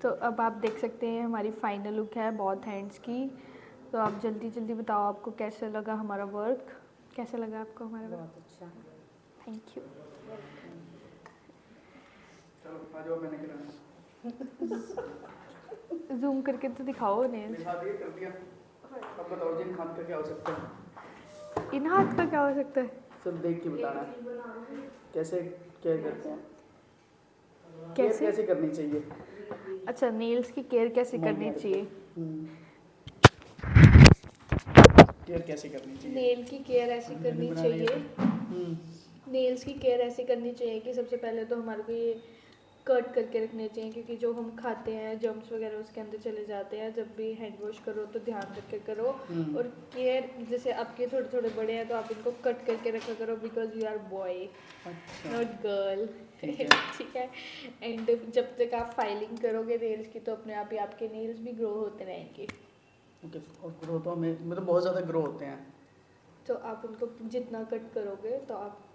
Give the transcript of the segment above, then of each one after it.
तो अब आप देख सकते हैं हमारी फाइनल लुक है बहुत हैंड्स की। तो आप जल्दी जल्दी बताओ आपको कैसा लगा हमारा वर्क, कैसा लगा आपको हमारा वर्क? बहुत अच्छा। Thank you. चलो आ जाओ, मैंने कराना। जूम करके तो दिखाओ नेल्स। दिखा दिए, कर दिया। अब बताओ जी, इन हाथ का क्या हो सकता है? इन हाथ का क्या हो सकता है? सब देख के बताना है। कैसे केयर करते हैं? कैसे? केयर कैसे करनी चाहिए? अच्छा, नेल्स की केयर कैसे करनी चाहिए? केयर कैसे करनी चाहिए? नेल की केयर ऐसी करनी चाहिए, नेल्स की केयर ऐसी करनी चाहिए कि सबसे पहले तो हमारे को ये कट करके रखने चाहिए, क्योंकि जो हम खाते हैं जर्म्स वगैरह उसके अंदर चले जाते हैं। जब भी हैंड वॉश करो तो ध्यान रख के करो। और केयर जैसे आपके थोड़े थोड़े बड़े हैं तो आप इनको कट करके रखा करो, because you are boy not girl. ठीक है। एंड जब तक आप फाइलिंग करोगे नेल्स की तो अपने आप ही आपके नेल्स भी ग्रो होते रहेंगे। ओके, और ग्रो तो हमें मतलब बहुत ज़्यादा ग्रो होते हैं। तो आप उनको जितना कट करोगे तो आप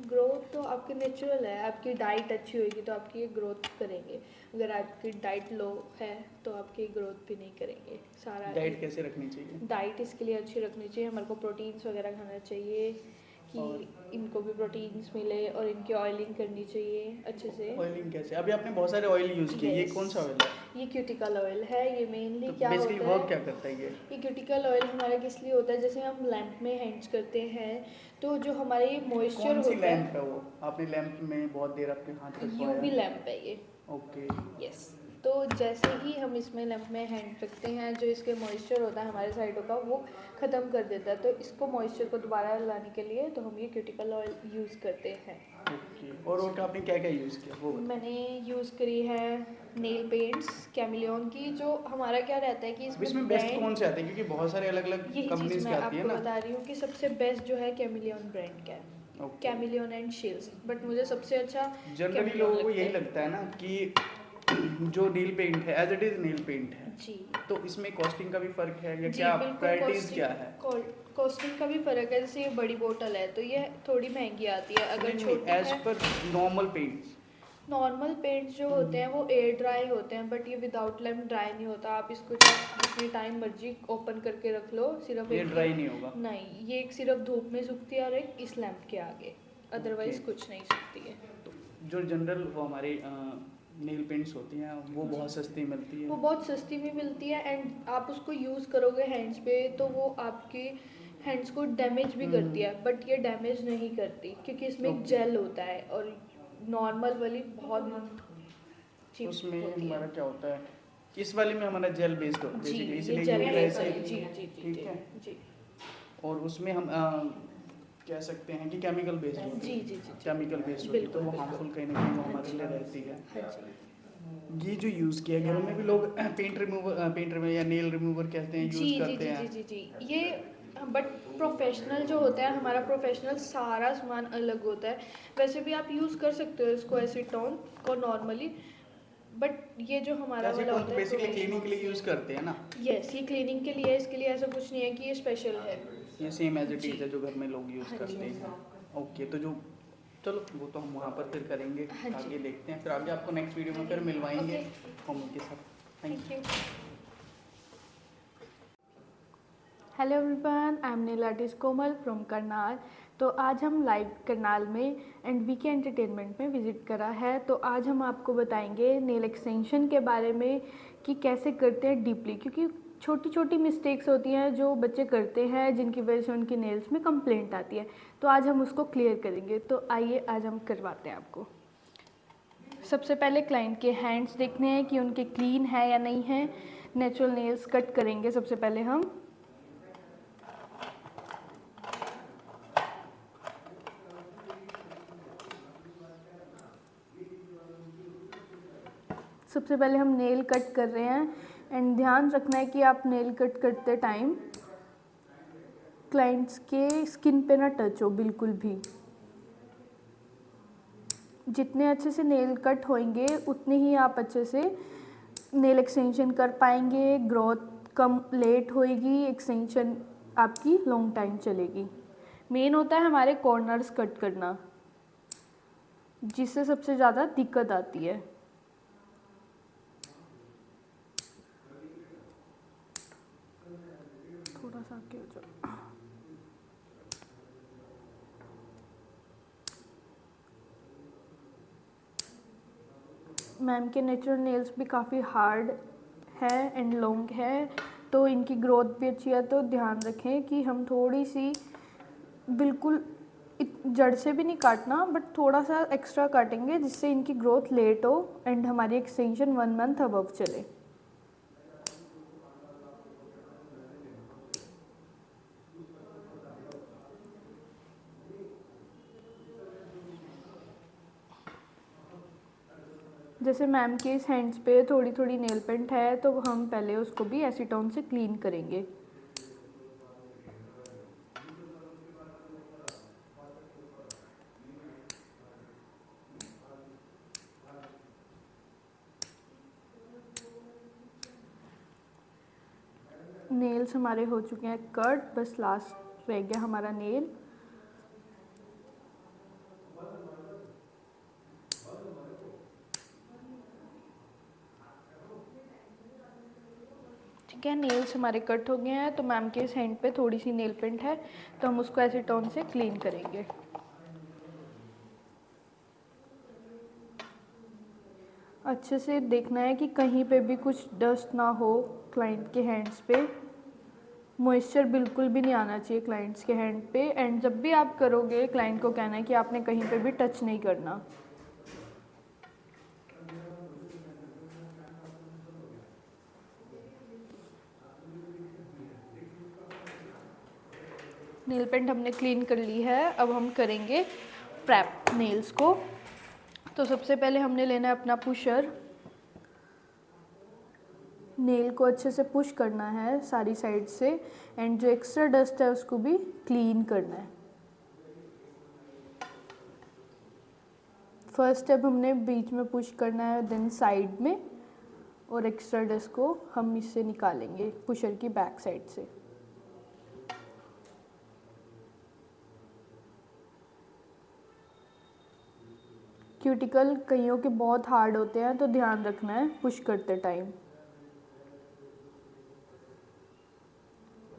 ग्रोथ तो आपकी नेचुरल है। आपकी डाइट अच्छी होगी तो आपकी ग्रोथ करेंगे। अगर आपकी डाइट लो है तो आपकी ग्रोथ भी नहीं करेंगे। सारा डाइट कैसे रखनी चाहिए? डाइट इसके लिए अच्छी रखनी चाहिए, हमारे को प्रोटीन्स वगैरह खाना चाहिए कि इनको भी प्रोटीन्स मिले, और इनकी ऑयलिंग करनी चाहिए अच्छे से। ऑयलिंग कैसे? अभी आपने बहुत सारे ऑयल यूज़ किए, ये कौन सा ऑयल है? ये क्यूटिकल ऑयल है। ये मेनली तो क्या बेसिकली होता वर्क है, क्या करता है ये? ये क्यूटिकल ऑयल हमारा किस लिए होता है, जैसे हम लैंप में हैंड्स करते हैं तो जो हमारे मॉइस्चर कौन सी होता लैंप है, है वो? आपने लैंप में बहुत देर आपके हाथ रखवाया। यूवी लैंप है ये। ओके। यस। तो जैसे ही हम इसमें लैंप में हैंड रखते हैं, जो इसके मॉइस्चर होता है हमारे साइडों का वो ख़त्म कर देता है। तो इसको मॉइस्चर को दोबारा लाने के लिए तो हम ये क्यूटिकल ऑयल यूज़ करते हैं। ओके, और आपने क्या क्या यूज़ किया वो बताओ। मैंने यूज़ करी है नेल पेंट्स कैमिलियन की। जो हमारा क्या रहता है कि इसमें बेस्ट कौन से आते हैं, क्योंकि बहुत सारे अलग अलग यही कंपनीज चीज़ के मैं आती है आपको ना? बता रही हूँ कि सबसे बेस्ट जो है कैमिलियन ब्रांड का है। Okay. Chameleon and shields, but मुझे सबसे अच्छा जनरली कैमिलियन लोगों को लगता यही है। लगता है ना कि जो नील पेंट है as it is nail paint है, जी तो इसमें कॉस्टिंग का भी फर्क है या जी क्या? बिल्कुल। प्रायोरिटीज क्या है? कॉस्टिंग का भी फ़र्क है। जैसे ये बड़ी बोतल है तो ये थोड़ी महंगी आती है, अगर छोटी एज है। पर नॉर्मल पेंट्स। नॉर्मल पेंट्स जो होते हैं वो एयर ड्राई होते हैं, बट ये विदाउट लैम्प ड्राई नहीं होता। आप इसको जितनी टाइम मर्जी ओपन करके रख लो, सिर्फ ये एक ड्राई नहीं होगा? नहीं, ये एक सिर्फ धूप में सूखती है और एक इस लैम्प के आगे, अदरवाइज कुछ नहीं सूखती है। तो जो जनरल वो हमारी नील पेंट्स होती हैं वो बहुत सस्ती मिलती है। वो बहुत सस्ती भी मिलती है, एंड आप उसको यूज़ करोगे हैंड्स पे तो वो आपके हैंड्स को डैमेज भी करती है, बट ये डैमेज नहीं करती क्योंकि इसमें एक जेल होता है, और नॉर्मल वाली बहुत चीप उसमें होती है। हमारा क्या होता है, इस वाले में हमारा जेल बेस्ड होता है जी, बेसिकली, ये इसलिए जेल यूवी बेस्ड ऐसे है। जी जी जी ठीक है। जी। और उसमें हम कह सकते हैं कि केमिकल बेस्ड होती जी है। जी जी केमिकल बेस्ड होती है तो बिल्कुल वो हार्मफुल कहीं ना कहीं वो हमारे लिए रहती है। हाँ जी ये जो यूज़ किया घरों में भी लोग पेंट रिमूवर या नेल रिमूवर कहते हैं, जी यूज़ जी करते जी हैं। जी जी जी। ये बट प्रोफेशनल जो होता है हमारा, प्रोफेशनल सारा सामान अलग होता है। वैसे भी आप यूज़ कर सकते हो इसको एसीटोन को नॉर्मली, बट ये जो हमारा वाला एसीटोन होता तो है बेसिकली क्लीनिंग के लिए यूज़ करते हैं ना? यस, ये क्लीनिंग के लिए है, इसके लिए ऐसा कुछ नहीं है कि ये स्पेशल है। ये सेम एज इट जी। इज़ है जो घर में लोग यूज़ हाँ जी। करते हैं। ओके, तो जो चलो वो तो हम वहाँ पर फिर करेंगे, हाँ जी। आगे देखते हैं, फिर आगे आपको नेक्स्ट वीडियो में फिर मिलवाएंगे होमवर्क के साथ। Thank you. Hello everyone, I am nail artist Komal from Karnal. तो आज हम लाइव करनाल में एंड वीके एंटरटेनमेंट में विज़िट करा है। तो आज हम आपको बताएंगे नेल एक्सटेंशन के बारे में कि कैसे करते हैं डीपली, क्योंकि छोटी छोटी मिस्टेक्स होती हैं जो बच्चे करते हैं जिनकी वजह से उनकी नेल्स में कंप्लेंट आती है। तो आज हम उसको क्लियर करेंगे। तो आइए आज हम करवाते हैं आपको। सबसे पहले क्लाइंट के हैंड्स देखने हैं कि उनके क्लीन है या नहीं है। नेचुरल नेल्स कट करेंगे सबसे पहले हम। सबसे पहले हम नेल कट कर रहे हैं, एंड ध्यान रखना है कि आप नेल कट करते टाइम क्लाइंट्स के स्किन पे ना टच हो बिल्कुल भी। जितने अच्छे से नेल कट होंगे उतने ही आप अच्छे से नेल एक्सटेंशन कर पाएंगे। ग्रोथ कम लेट होएगी, एक्सटेंशन आपकी लॉन्ग टाइम चलेगी। मेन होता है हमारे कॉर्नर्स कट करना, जिससे सबसे ज़्यादा दिक्कत आती है। आगे हो जाओ। मैम के नेचुरल नेल्स भी काफ़ी हार्ड है एंड लॉन्ग है, तो इनकी ग्रोथ भी अच्छी है। तो ध्यान रखें कि हम थोड़ी सी, बिल्कुल जड़ से भी नहीं काटना, बट थोड़ा सा एक्स्ट्रा काटेंगे जिससे इनकी ग्रोथ लेट हो एंड हमारी एक्सटेंशन 1 मंथ अबव चले। जैसे मैम के इस हैंड्स पे थोड़ी थोड़ी नेल पेंट है, तो हम पहले उसको भी एसीटोन से क्लीन करेंगे। नेल्स हमारे हो चुके हैं कट, बस लास्ट रह गया हमारा नेल। ठीक है, नेल्स हमारे कट हो गए हैं। तो मैम के इस हैंड पे थोड़ी सी नेल पेंट है, तो हम उसको एसीटोन से क्लीन करेंगे। अच्छे से देखना है कि कहीं पे भी कुछ डस्ट ना हो क्लाइंट के हैंड्स पे। मॉइस्चर बिल्कुल भी नहीं आना चाहिए क्लाइंट्स के हैंड पे। एंड जब भी आप करोगे, क्लाइंट को कहना है कि आपने कहीं पे भी टच नहीं करना। नेल पेंट हमने क्लीन कर ली है, अब हम करेंगे प्रैप नेल्स को। तो सबसे पहले हमने लेना है अपना पुशर। नेल को अच्छे से पुश करना है सारी साइड से, एंड जो एक्स्ट्रा डस्ट है उसको भी क्लीन करना है। फर्स्ट स्टेप हमने बीच में पुश करना है, देन साइड में, और एक्स्ट्रा डस्ट को हम इससे निकालेंगे पुशर की बैक साइड से। क्यूटिकल कईयों के बहुत हार्ड होते हैं, तो ध्यान रखना है पुश करते टाइम।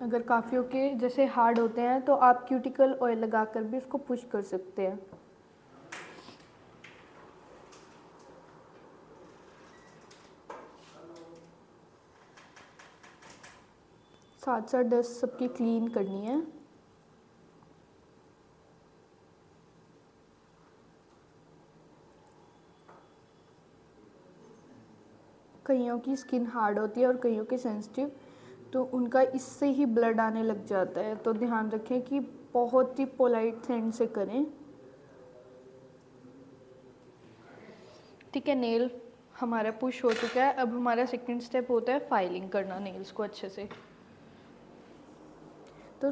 अगर काफ़ियों के जैसे हार्ड होते हैं तो आप क्यूटिकल ऑयल लगाकर भी उसको पुश कर सकते हैं। साथ साथ डस्ट सबकी क्लीन करनी है। कईयों की स्किन हार्ड होती है और कईयों की सेंसिटिव, तो उनका इससे ही ब्लड आने लग जाता है। तो ध्यान रखें कि बहुत ही पोलाइट हैंड से करें। ठीक है, नेल हमारा पुश हो चुका है। अब हमारा सेकंड स्टेप होता है फाइलिंग करना नेल्स को अच्छे से। तो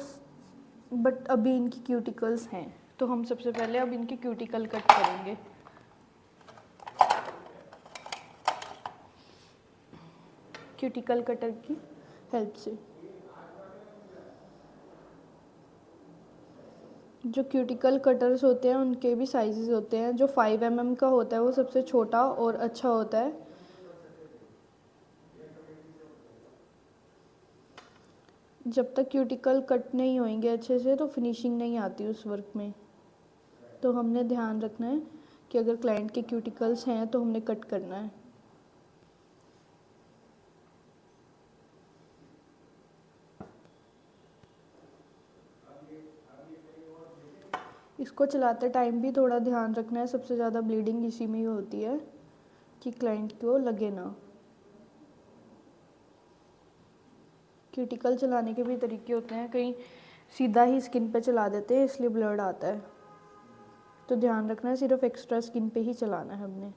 बट अभी इनकी क्यूटिकल्स हैं, तो हम सबसे पहले अब इनकी क्यूटिकल कट करेंगे। क्यूटिकल कटर की हेल्प से। जो क्यूटिकल कटर्स होते हैं उनके भी साइजेस होते हैं। जो 5 mm का होता है वो सबसे छोटा और अच्छा होता है। जब तक क्यूटिकल कट नहीं होंगे अच्छे से तो फिनिशिंग नहीं आती उस वर्क में। तो हमने ध्यान रखना है कि अगर क्लाइंट के क्यूटिकल्स हैं तो हमने कट करना है। इसको चलाते टाइम भी थोड़ा ध्यान रखना है, सबसे ज़्यादा ब्लीडिंग इसी में ही होती है कि क्लाइंट को लगे ना। क्यूटिकल चलाने के भी तरीके होते हैं, कहीं सीधा ही स्किन पे चला देते हैं इसलिए ब्लड आता है। तो ध्यान रखना है सिर्फ एक्स्ट्रा स्किन पे ही चलाना है हमने।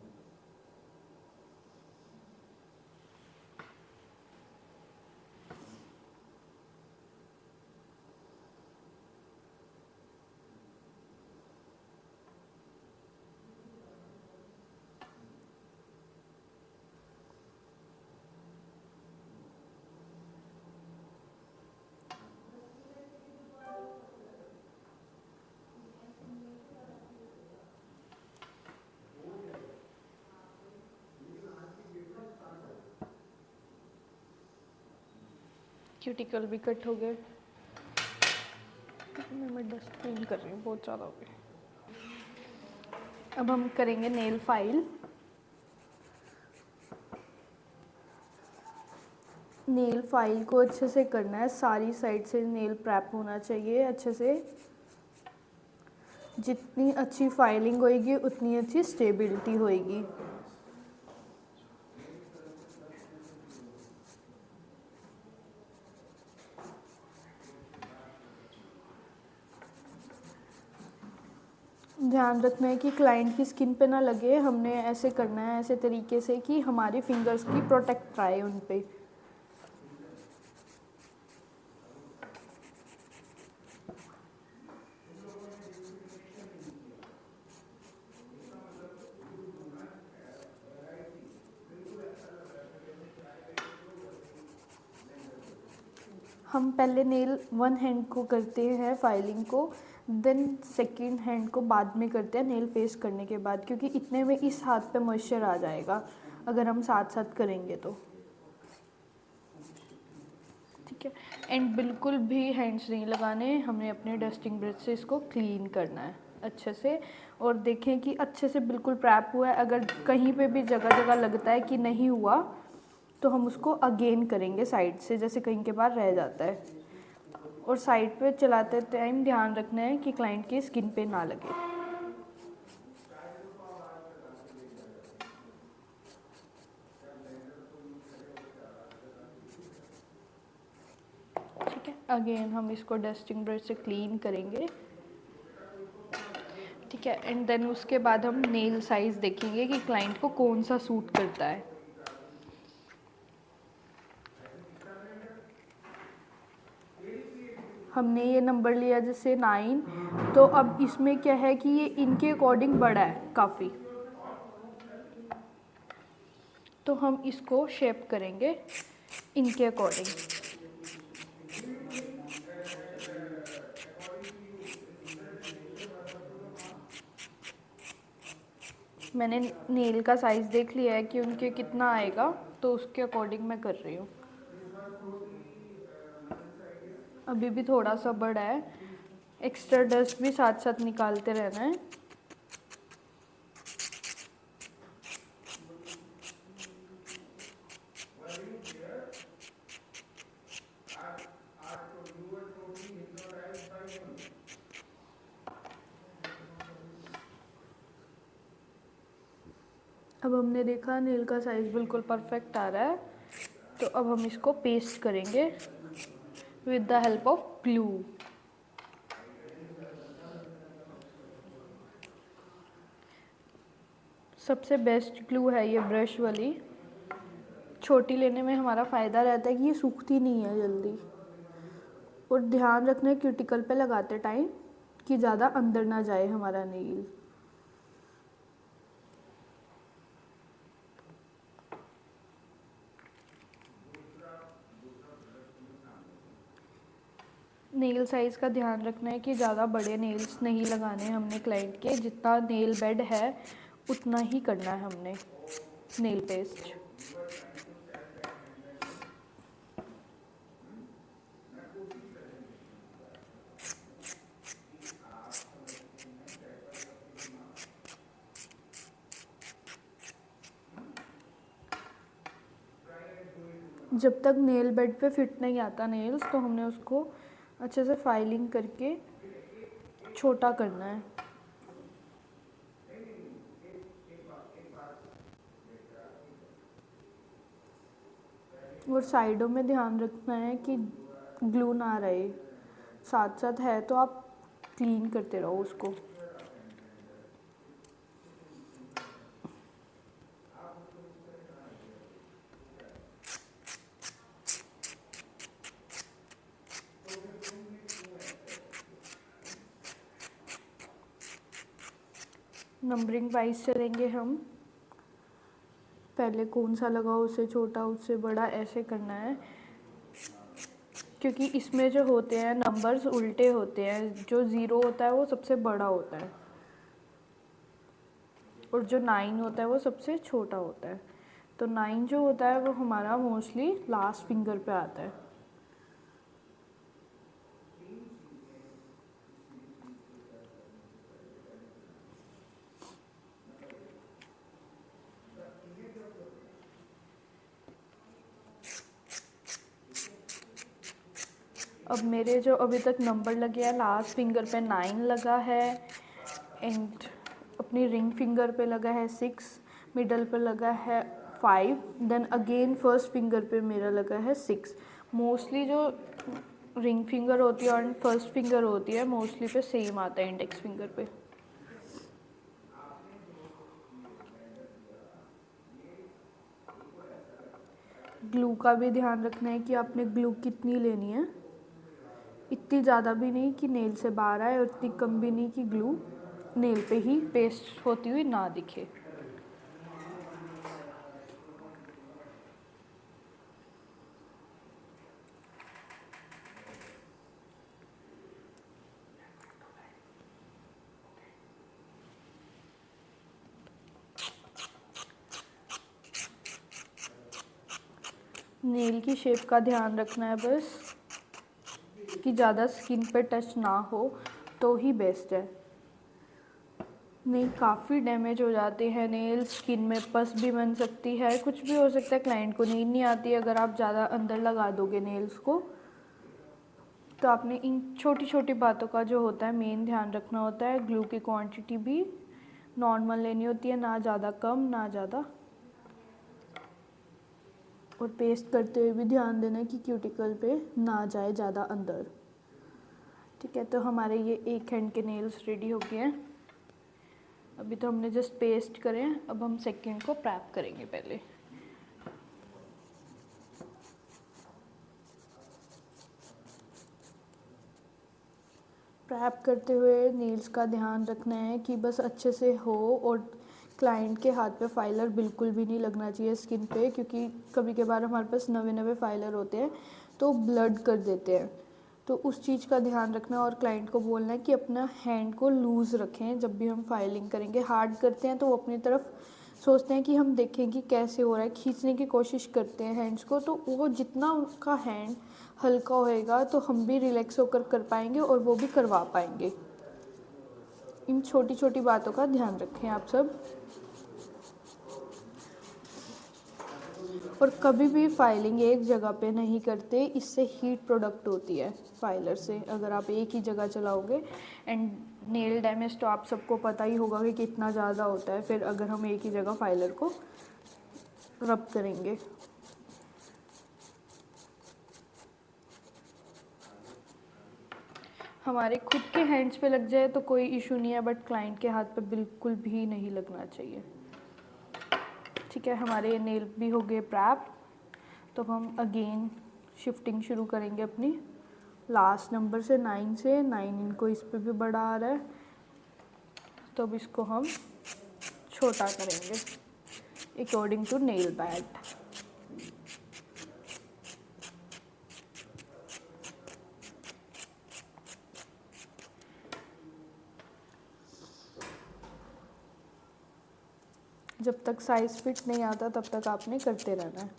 क्यूटिकल भी कट हो गए। मैं डस्ट क्लीन कर रही हूँ, बहुत ज़्यादा हो गई। अब हम करेंगे नेल फाइल। नेल फाइल को अच्छे से करना है, सारी साइड से नेल प्रैप होना चाहिए अच्छे से। जितनी अच्छी फाइलिंग होएगी उतनी अच्छी स्टेबिलिटी होएगी। ध्यान रखना है कि क्लाइंट की स्किन पे ना लगे। हमने ऐसे करना है, ऐसे तरीके से कि हमारी फिंगर्स की प्रोटेक्ट आए उन पे। हम पहले नेल वन हैंड को करते हैं फाइलिंग को, देन सेकंड हैंड को बाद में करते हैं नेल पेस्ट करने के बाद, क्योंकि इतने में इस हाथ पे मॉइस्चर आ जाएगा अगर हम साथ साथ करेंगे तो। ठीक है, एंड बिल्कुल भी हैंड्स नहीं लगाने, हमने अपने डस्टिंग ब्रश से इसको क्लीन करना है अच्छे से। और देखें कि अच्छे से बिल्कुल प्रैप हुआ है। अगर कहीं पे भी जगह जगह लगता है कि नहीं हुआ तो हम उसको अगेन करेंगे साइड से, जैसे कहीं के बार रह जाता है। और साइड पे चलाते टाइम ध्यान रखना है कि क्लाइंट की स्किन पे ना लगे। ठीक है, अगेन हम इसको डस्टिंग ब्रश से क्लीन करेंगे। ठीक है, एंड देन उसके बाद हम नेल साइज़ देखेंगे कि क्लाइंट को कौन सा सूट करता है। हमने ये नंबर लिया जैसे 9, तो अब इसमें क्या है कि ये इनके अकॉर्डिंग बड़ा है काफ़ी, तो हम इसको शेप करेंगे इनके अकॉर्डिंग। मैंने नेल का साइज़ देख लिया है कि उनके कितना आएगा, तो उसके अकॉर्डिंग मैं कर रही हूँ। अभी भी थोड़ा सा बड़ा है, एक्स्ट्रा डस्ट भी साथ साथ निकालते रहना है। अब हमने देखा नेल का साइज़ बिल्कुल परफेक्ट आ रहा है, तो अब हम इसको पेस्ट करेंगे with the help of glue. सबसे बेस्ट ग्लू है ये ब्रश वाली। छोटी लेने में हमारा फ़ायदा रहता है कि ये सूखती नहीं है जल्दी। और ध्यान रखना है क्यूटिकल पे लगाते टाइम कि ज़्यादा अंदर ना जाए हमारा नेल। नेल साइज़ का ध्यान रखना है कि ज़्यादा बड़े नेल्स नहीं लगाने हमने क्लाइंट के। जितना नेल बेड है उतना ही करना है हमने नेल पेस्ट। जब तक नेल बेड पे फिट नहीं आता नेल्स, तो हमने उसको अच्छे से फाइलिंग करके छोटा करना है। और साइडों में ध्यान रखना है कि ग्लू ना रहे, साथ साथ है तो आप क्लीन करते रहो उसको। नंबरिंग वाइज चलेंगे हम, पहले कौन सा लगा उससे छोटा उससे बड़ा, ऐसे करना है। क्योंकि इसमें जो होते हैं नंबर्स उल्टे होते हैं, जो 0 होता है वो सबसे बड़ा होता है और जो 9 होता है वो सबसे छोटा होता है। तो 9 जो होता है वो हमारा मोस्टली लास्ट फिंगर पे आता है। अब मेरे जो अभी तक नंबर लगे हैं, लास्ट फिंगर पे 9 लगा है एंड अपनी रिंग फिंगर पे लगा है 6, मिडल पे लगा है 5, देन अगेन फर्स्ट फिंगर पे मेरा लगा है 6। मोस्टली जो रिंग फिंगर होती है और फर्स्ट फिंगर होती है मोस्टली पे सेम आता है इंडेक्स फिंगर पे। ग्लू का भी ध्यान रखना है कि आपने ग्लू कितनी लेनी है, इतनी ज़्यादा भी नहीं कि नेल से बाहर आए और इतनी कम भी नहीं कि ग्लू नेल पे ही पेस्ट होती हुई ना दिखे। नेल की शेप का ध्यान रखना है बस कि ज़्यादा स्किन पे टच ना हो तो ही बेस्ट है, नहीं काफ़ी डैमेज हो जाते हैं नेल, स्किन में पस भी बन सकती है, कुछ भी हो सकता है। क्लाइंट को नींद नहीं आती अगर आप ज़्यादा अंदर लगा दोगे नेल्स को। तो आपने इन छोटी छोटी बातों का जो होता है मेन ध्यान रखना होता है। ग्लू की क्वांटिटी भी नॉर्मल लेनी होती है, ना ज़्यादा कम ना ज़्यादा, और पेस्ट करते हुए भी ध्यान देना कि क्यूटिकल पे ना जाए ज़्यादा अंदर। ठीक है, तो हमारे ये एक हैंड के नेल्स रेडी हो गए हैं। अभी तो हमने जस्ट पेस्ट करें, अब हम सेकंड को प्रैप करेंगे पहले। प्रैप करते हुए नेल्स का ध्यान रखना है कि बस अच्छे से हो और क्लाइंट के हाथ पे फाइलर बिल्कुल भी नहीं लगना चाहिए स्किन पे, क्योंकि कभी कभार हमारे पास नवे नवे फाइलर होते हैं तो ब्लड कर देते हैं। तो उस चीज़ का ध्यान रखना और क्लाइंट को बोलना है कि अपना हैंड को लूज़ रखें। जब भी हम फाइलिंग करेंगे, हार्ड करते हैं तो वो अपनी तरफ सोचते हैं कि हम देखें कि कैसे हो रहा है, खींचने की कोशिश करते हैं हैंड्स को, तो वो जितना उनका हैंड हल्का होएगा तो हम भी रिलैक्स होकर कर पाएंगे और वो भी करवा पाएंगे। इन छोटी छोटी बातों का ध्यान रखें आप सब। और कभी भी फाइलिंग एक जगह पे नहीं करते, इससे हीट प्रोडक्ट होती है फाइलर से अगर आप एक ही जगह चलाओगे। एंड नेल डैमेज तो आप सबको पता ही होगा कि कितना ज़्यादा होता है फिर अगर हम एक ही जगह फाइलर को रब करेंगे। हमारे खुद के हैंड्स पे लग जाए तो कोई इशू नहीं है, बट क्लाइंट के हाथ पे बिल्कुल भी नहीं लगना चाहिए। ठीक है, हमारे नेल भी हो गए प्रैप। तो हम अगेन शिफ्टिंग शुरू करेंगे अपनी लास्ट नंबर से 9 से। 9 इनको इस पे भी बड़ा आ रहा है तो अब इसको हम छोटा करेंगे अकॉर्डिंग टू नेल बैट। जब तक साइज फिट नहीं आता तब तक आपने करते रहना है।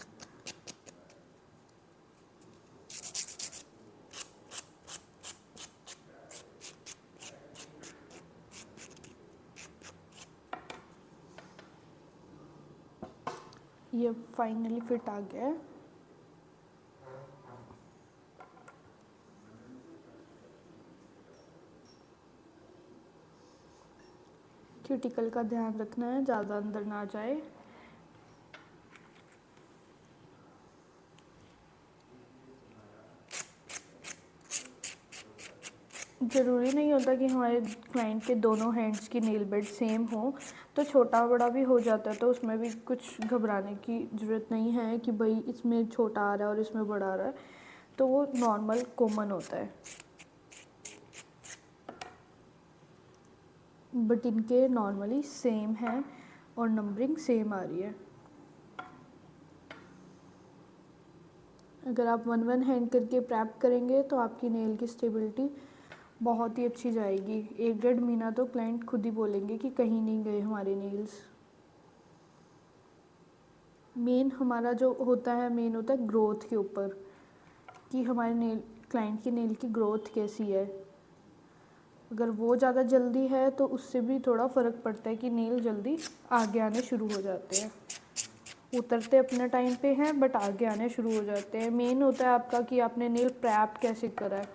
ये फाइनली फिट आ गया है। क्यूटिकल का ध्यान रखना है, ज़्यादा अंदर ना जाए। ज़रूरी नहीं होता कि हमारे क्लाइंट के दोनों हैंड्स की नेल बेड सेम हो, तो छोटा बड़ा भी हो जाता है, तो उसमें भी कुछ घबराने की ज़रूरत नहीं है कि भाई इसमें छोटा आ रहा है और इसमें बड़ा आ रहा है, तो वो नॉर्मल कॉमन होता है। बट इनके नॉर्मली सेम है और नंबरिंग सेम आ रही है। अगर आप 1 हैंड करके प्रैप करेंगे तो आपकी नेल की स्टेबिलिटी बहुत ही अच्छी जाएगी। 1-1.5 महीना तो क्लाइंट खुद ही बोलेंगे कि कहीं नहीं गए हमारे नेल्स। मेन हमारा जो होता है मेन होता है ग्रोथ के ऊपर, कि हमारे नेल क्लाइंट की नेल की ग्रोथ कैसी है। अगर वो ज़्यादा जल्दी है तो उससे भी थोड़ा फ़र्क पड़ता है कि नेल जल्दी आगे आने शुरू हो जाते हैं। उतरते अपने टाइम पे हैं बट आगे आने शुरू हो जाते हैं। मेन होता है आपका कि आपने नेल प्रैप कैसे करा है।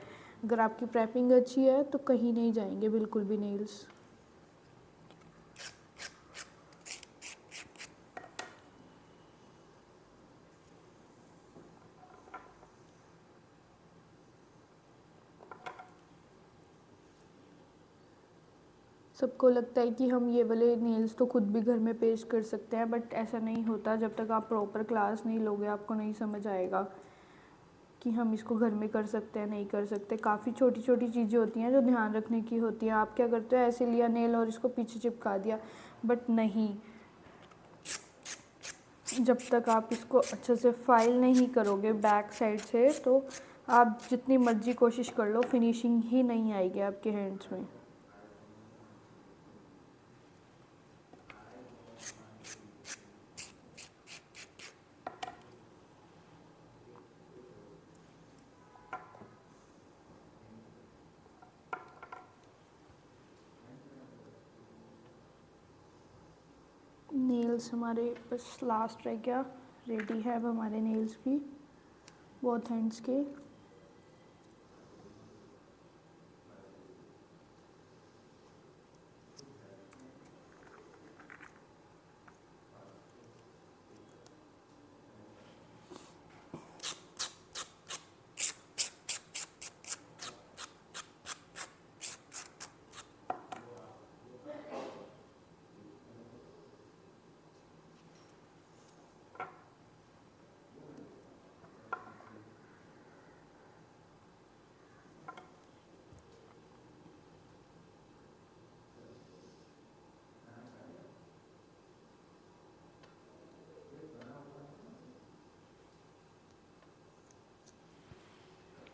अगर आपकी प्रैपिंग अच्छी है तो कहीं नहीं जाएंगे बिल्कुल भी नेल्स। सबको लगता है कि हम ये वाले नेल्स तो खुद भी घर में पेस्ट कर सकते हैं, बट ऐसा नहीं होता। जब तक आप प्रॉपर क्लास नहीं लोगे आपको नहीं समझ आएगा कि हम इसको घर में कर सकते हैं नहीं कर सकते। काफ़ी छोटी छोटी चीज़ें होती हैं जो ध्यान रखने की होती हैं। आप क्या करते हो, ऐसे लिया नेल और इसको पीछे चिपका दिया, बट नहीं। जब तक आप इसको अच्छे से फाइल नहीं करोगे बैक साइड से तो आप जितनी मर्जी कोशिश कर लो फिनिशिंग ही नहीं आएगी आपके हैंड्स में। नेल्स हमारे बस लास्ट रह गया, रेडी है अब हमारे नेल्स भी बोथ हैंड्स के।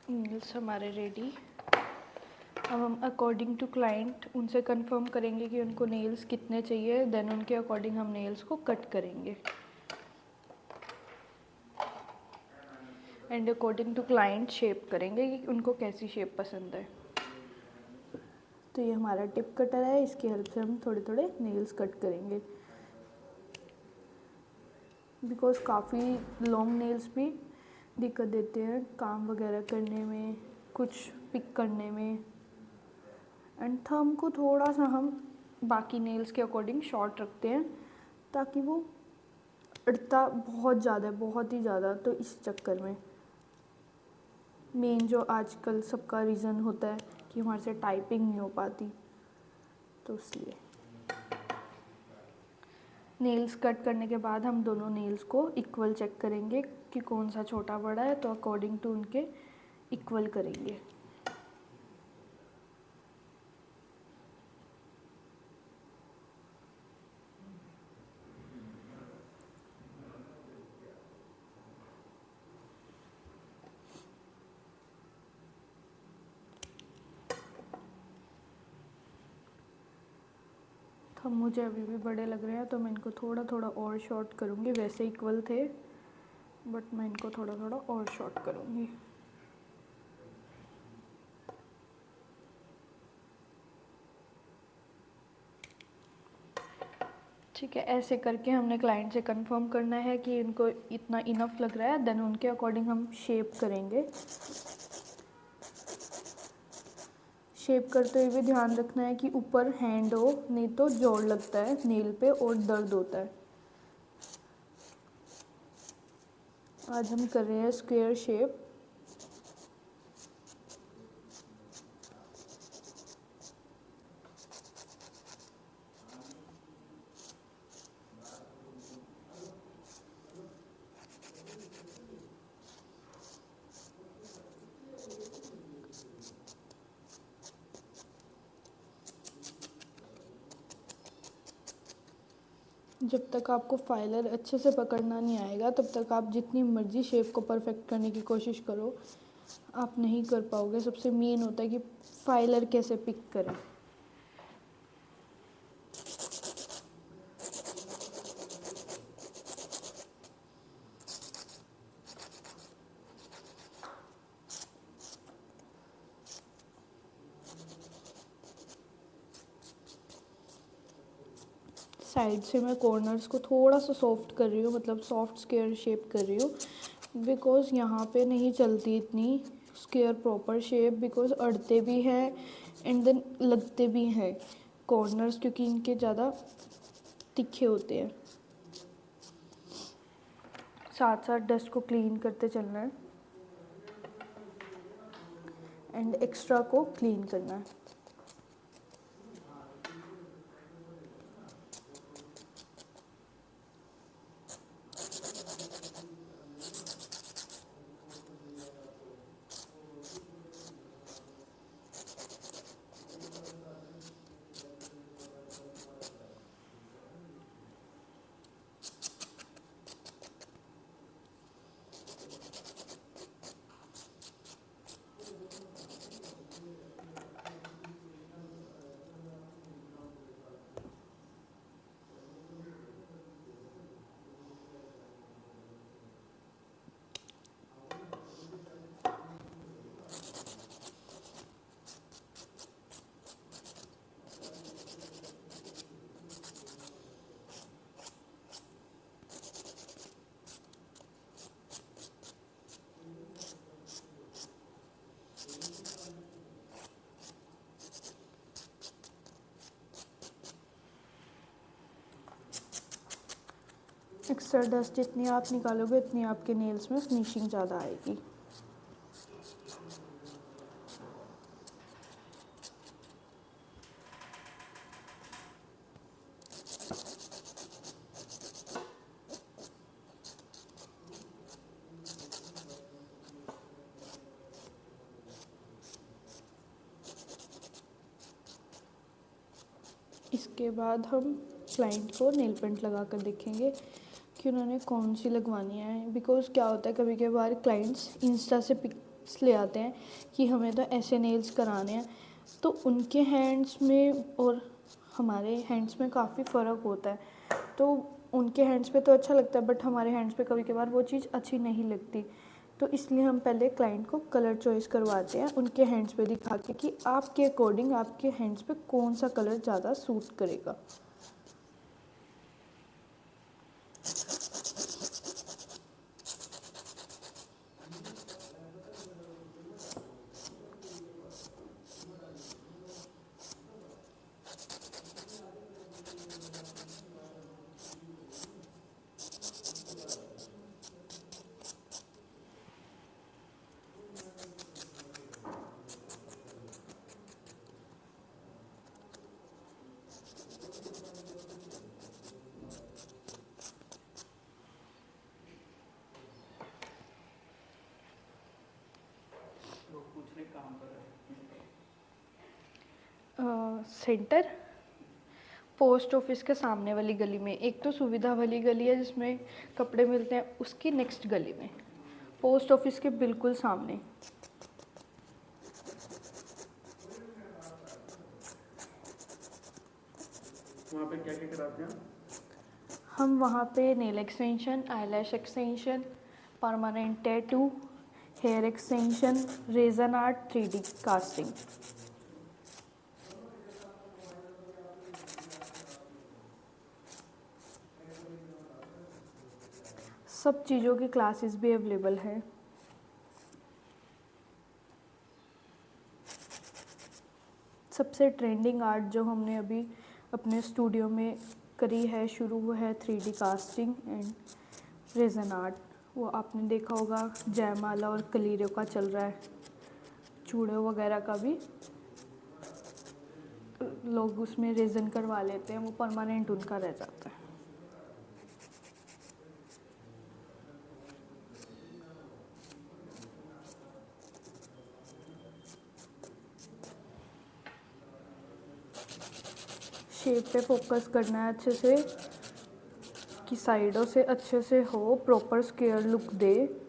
नेल्स हमारे रेडी। अब हम अकॉर्डिंग टू क्लाइंट उनसे कंफर्म करेंगे कि उनको नेल्स कितने चाहिए, देन उनके अकॉर्डिंग हम नेल्स को कट करेंगे। And according to client shape करेंगे कि उनको कैसी शेप पसंद है। तो ये हमारा टिप कटर है, इसकी हेल्प से हम थोड़े थोड़े नेल्स कट करेंगे। बिकॉज काफ़ी लॉन्ग नेल्स भी दिक्कत देते हैं काम वगैरह करने में, कुछ पिक करने में। एंड थंब को थोड़ा सा हम बाकी नेल्स के अकॉर्डिंग शॉर्ट रखते हैं ताकि वो अड़ता बहुत ज़्यादा, बहुत ही ज़्यादा। तो इस चक्कर में मेन जो आजकल सबका रीज़न होता है कि हमारे से टाइपिंग नहीं हो पाती, तो इसलिए नेल्स कट करने के बाद हम दोनों नेल्स को इक्वल चेक करेंगे कि कौन सा छोटा बड़ा है, तो अकॉर्डिंग टू उनके इक्वल करेंगे। तो मुझे अभी भी बड़े लग रहे हैं तो मैं इनको थोड़ा थोड़ा और शॉर्ट करूँगी। वैसे इक्वल थे बट मैं इनको थोड़ा थोड़ा और शॉर्ट करूँगी। ठीक है, ऐसे करके हमने क्लाइंट से कंफर्म करना है कि इनको इतना इनफ लग रहा है, देन उनके अकॉर्डिंग हम शेप करेंगे। शेप करते हुए भी ध्यान रखना है कि ऊपर हैंड हो, नहीं तो जोड़ लगता है नेल पे और दर्द होता है। आज हम कर रहे हैं स्क्वायर शेप। जब तक आपको फाइलर अच्छे से पकड़ना नहीं आएगा तब तक आप जितनी मर्जी शेप को परफेक्ट करने की कोशिश करो, आप नहीं कर पाओगे। सबसे मेन होता है कि फाइलर कैसे पिक करें। साइड से मैं कॉर्नर्स को थोड़ा सा सॉफ्ट कर रही हूँ, मतलब सॉफ्ट स्क्वायर शेप कर रही हूँ, बिकॉज़ यहाँ पे नहीं चलती इतनी स्क्वायर प्रॉपर शेप, बिकॉज़ अड़ते भी हैं एंड देन लगते भी हैं कॉर्नर्स, क्योंकि इनके ज़्यादा तिखे होते हैं। साथ साथ डस्ट को क्लीन करते चलना है एंड एक्स्ट्रा को क्लीन करना है। एक्स्ट्रा डस्ट जितनी आप निकालोगे उतनी आपके नेल्स में फिनिशिंग ज़्यादा आएगी। इसके बाद हम क्लाइंट को नेल पेंट लगा कर देखेंगे कि उन्होंने कौन सी लगवानी है, बिकॉज़ क्या होता है कभी कभार क्लाइंट्स इंस्टा से पिक्स ले आते हैं कि हमें तो ऐसे नेल्स कराने हैं, तो उनके हैंड्स में और हमारे हैंड्स में काफ़ी फ़र्क होता है। तो उनके हैंड्स पे तो अच्छा लगता है, बट हमारे हैंड्स पे कभी कभार वो चीज़ अच्छी नहीं लगती। तो इसलिए हम पहले क्लाइंट को कलर चॉइस करवाते हैं उनके हैंड्स पे दिखा के कि आपके अकॉर्डिंग आपके हैंड्स पे कौन सा कलर ज़्यादा सूट करेगा। लोग पूछ रहे काम कर रहे हैं। सेंटर पोस्ट ऑफिस के सामने वाली गली में, एक तो सुविधा वाली गली है जिसमें कपड़े मिलते हैं, उसकी नेक्स्ट गली में, पोस्ट ऑफिस के बिल्कुल सामने। वहाँ पे क्या क्या कराते हैं? हम वहाँ पे nail extension, eyelash extension, permanent tattoo, hair extension, resin art, 3D casting, सब चीज़ों की क्लासेस भी अवेलेबल है। सबसे ट्रेंडिंग आर्ट जो हमने अभी अपने स्टूडियो में करी है शुरू, वो है 3D casting and raisin art. वो आपने देखा होगा जयमाला और कलीरे का चल रहा है, चूड़े वगैरह का भी लोग उसमें रेजन करवा लेते हैं, वो परमानेंट उनका रह जाता है। शेप पे फोकस करना है अच्छे से कि साइडों से अच्छे से हो, प्रॉपर स्क्वायर लुक दे।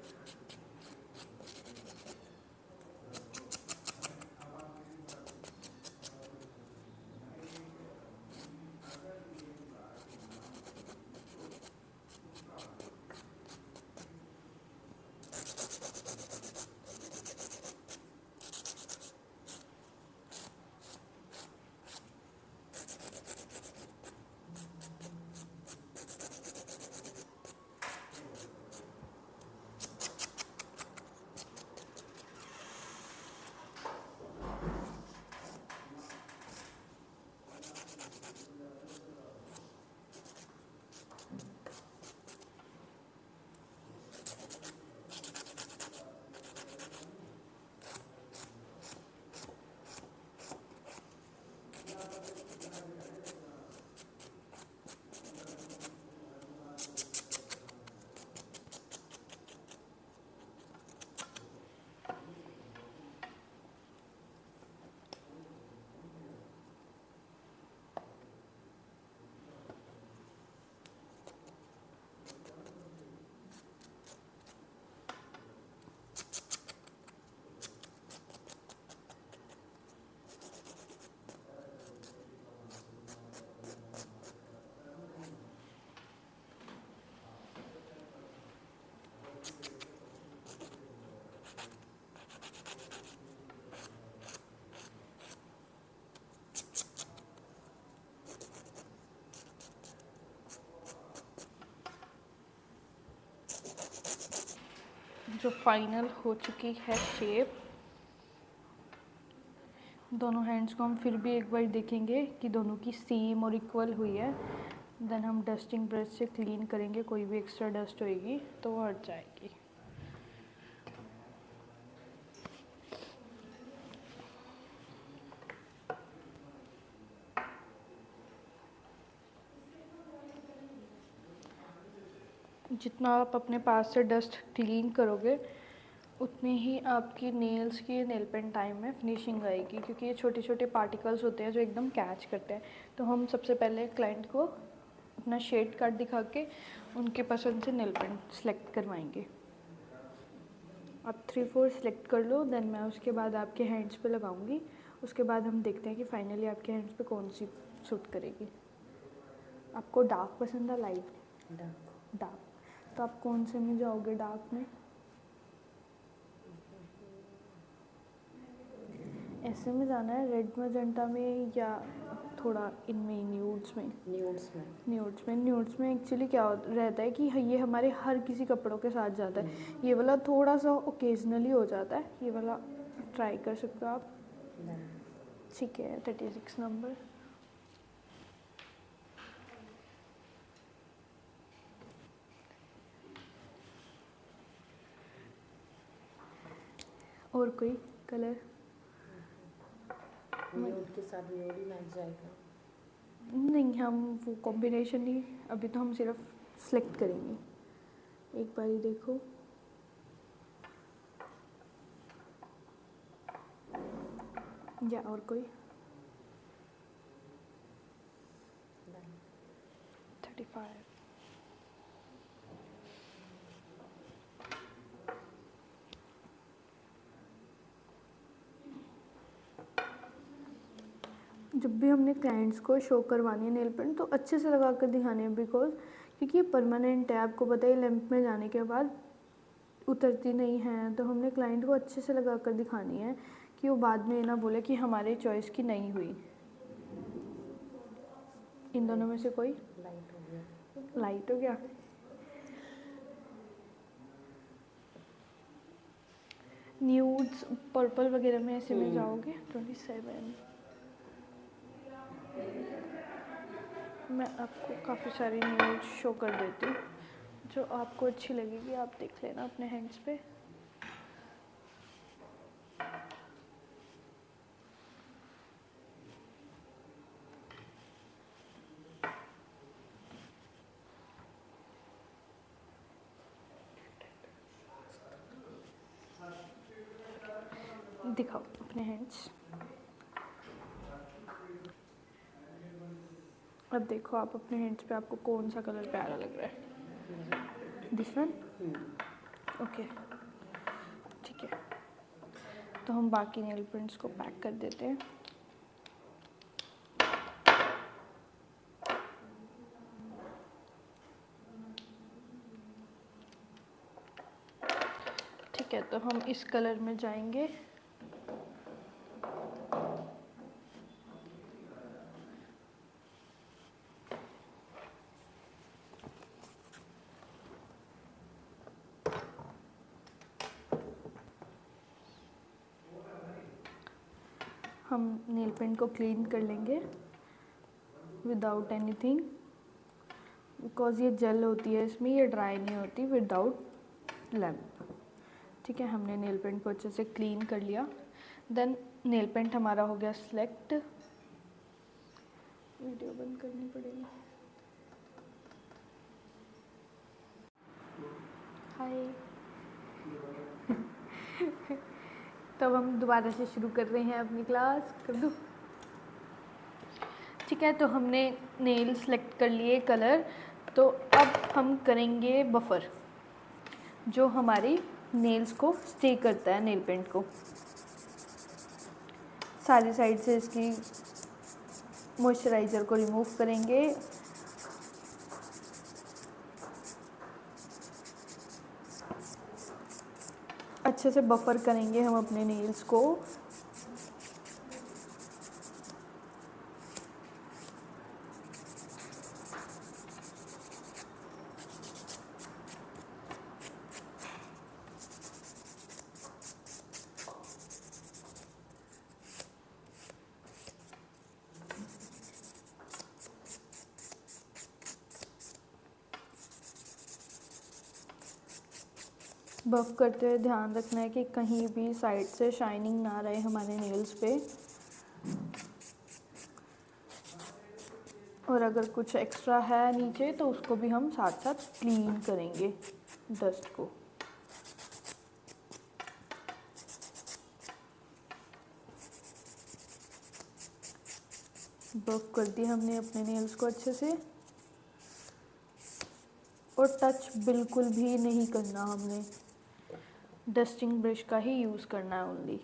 जो फाइनल हो चुकी है शेप। दोनों हैंड्स को हम फिर भी एक बार देखेंगे कि दोनों की सेम और इक्वल हुई है। देन हम डस्टिंग ब्रश से क्लीन करेंगे, कोई भी एक्स्ट्रा डस्ट होएगी तो वो हट जाएगी। जितना आप अपने पास से डस्ट क्लीन करोगे उतनी ही आपकी नेल्स की नेल पेंट टाइम में फिनिशिंग आएगी, क्योंकि ये छोटे छोटे पार्टिकल्स होते हैं जो एकदम कैच करते हैं। तो हम सबसे पहले क्लाइंट को अपना शेड कार्ड दिखा के उनके पसंद से नेल पेंट सेलेक्ट करवाएंगे। आप 3-4 सेलेक्ट कर लो, देन मैं उसके बाद आपके हैंड्स पे लगाऊंगी। उसके बाद हम देखते हैं कि फाइनली आपके हैंड्स पे कौन सी सूट करेगी। आपको डार्क पसंद है लाइट? डार्क। तो आप कौन से में जाओगे डार्क में? ऐसे में जाना है, रेड मैजेंटा में, या थोड़ा इनमें न्यूड्स में? न्यूड्स में एक्चुअली क्या रहता है कि ये हमारे हर किसी कपड़ों के साथ जाता है। ये वाला थोड़ा सा ओकेजनली हो जाता है, ये वाला ट्राई कर सकते हो आप। ठीक है, 36 नंबर। और कोई कलर? न्यूड के साथ न्यूड ही मैच जाएगा। नहीं, हम वो कॉम्बिनेशन नहीं, अभी तो हम सिर्फ सेलेक्ट करेंगे। एक बार ही देखो। या और कोई? 35। जब भी हमने क्लाइंट्स को शो करवानी है नेल पेंट तो अच्छे से लगा कर दिखाने हैं, बिकॉज क्योंकि ये परमानेंट है, आपको पता है लैंप में जाने के बाद उतरती नहीं है। तो हमने क्लाइंट को अच्छे से लगा कर दिखानी है कि वो बाद में ना बोले कि हमारे चॉइस की नहीं हुई। इन दोनों में से कोई? लाइट हो गया। लाइट हो गया। न्यूड्स पर्पल वगैरह में ऐसे में जाओगे? 27। मैं आपको काफ़ी सारी न्यूड्स शो कर देती हूँ, जो आपको अच्छी लगेगी आप देख लेना अपने हैंड्स पे। दिखाओ अपने हैंड्स। अब देखो आप अपने हैंड्स पे आपको कौन सा कलर प्यारा लग रहा है? This one? ओके, ठीक है। तो हम बाकी नेल पेंट्स को पैक कर देते हैं। ठीक है, तो हम इस कलर में जाएंगे। हम नेल पेंट को क्लीन कर लेंगे विदाउट एनीथिंग, बिकॉज ये जेल होती है इसमें, ये ड्राई नहीं होती विदाउट लैम्प। ठीक है, हमने नेल पेंट को अच्छे से क्लीन कर लिया। देन नेल पेंट हमारा हो गया सिलेक्ट। वीडियो बंद करनी पड़ेगी। हाय। तब हम दोबारा से शुरू कर रहे हैं अपनी क्लास। कर दूँ? ठीक है, तो हमने नेल सेलेक्ट कर लिए कलर। तो अब हम करेंगे बफर, जो हमारी नेल्स को स्टे करता है नेल पेंट को। सारी साइड से इसकी मॉइस्चराइज़र को रिमूव करेंगे। अच्छे से बफर करेंगे हम अपने नेल्स को। बफ करते हुए ध्यान रखना है कि कहीं भी साइड से शाइनिंग ना रहे हमारे नेल्स पे। और अगर कुछ एक्स्ट्रा है नीचे तो उसको भी हम साथ साथ क्लीन करेंगे डस्ट को। बफ कर दिया हमने अपने नेल्स को अच्छे से, और टच बिल्कुल भी नहीं करना हमने, डस्टिंग ब्रश का ही यूज़ करना है ओनली।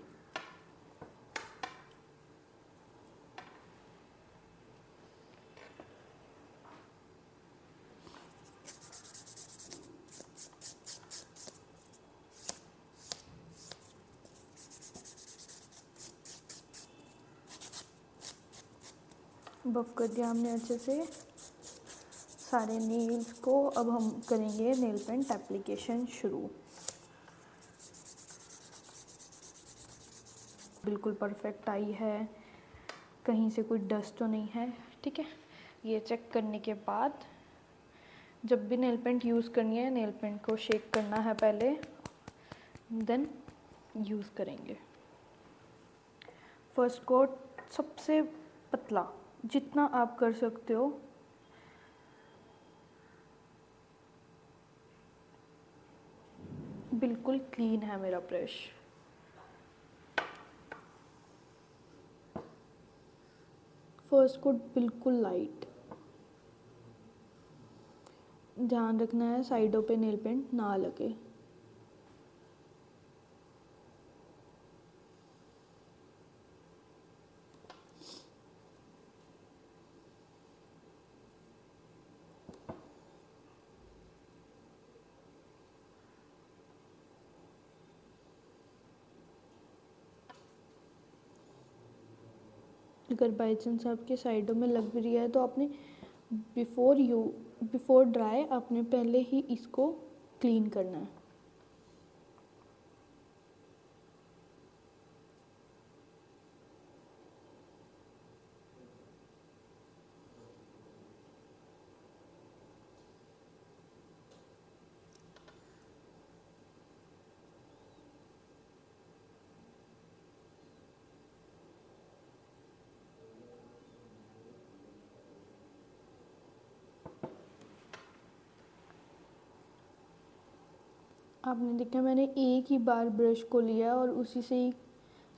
बफ कर दिया हमने अच्छे से सारे नेल्स को। अब हम करेंगे नेल पेंट एप्लीकेशन शुरू। बिल्कुल परफेक्ट आई है, कहीं से कोई डस्ट तो नहीं है, ठीक है। ये चेक करने के बाद जब भी नेल पेंट यूज़ करनी है, नेल पेंट को शेक करना है पहले, देन यूज़ करेंगे। फर्स्ट कोट सबसे पतला जितना आप कर सकते हो, बिल्कुल क्लीन है मेरा ब्रश। फर्स्ट कोट बिल्कुल लाइट। ध्यान रखना है साइडों पे नेल पेंट ना लगे। अगर बाई चांस आपके साइडों में लग भी रही है तो आपने बिफोर ड्राई आपने पहले ही इसको क्लीन करना है। आपने देखा मैंने एक ही बार ब्रश को लिया और उसी से ही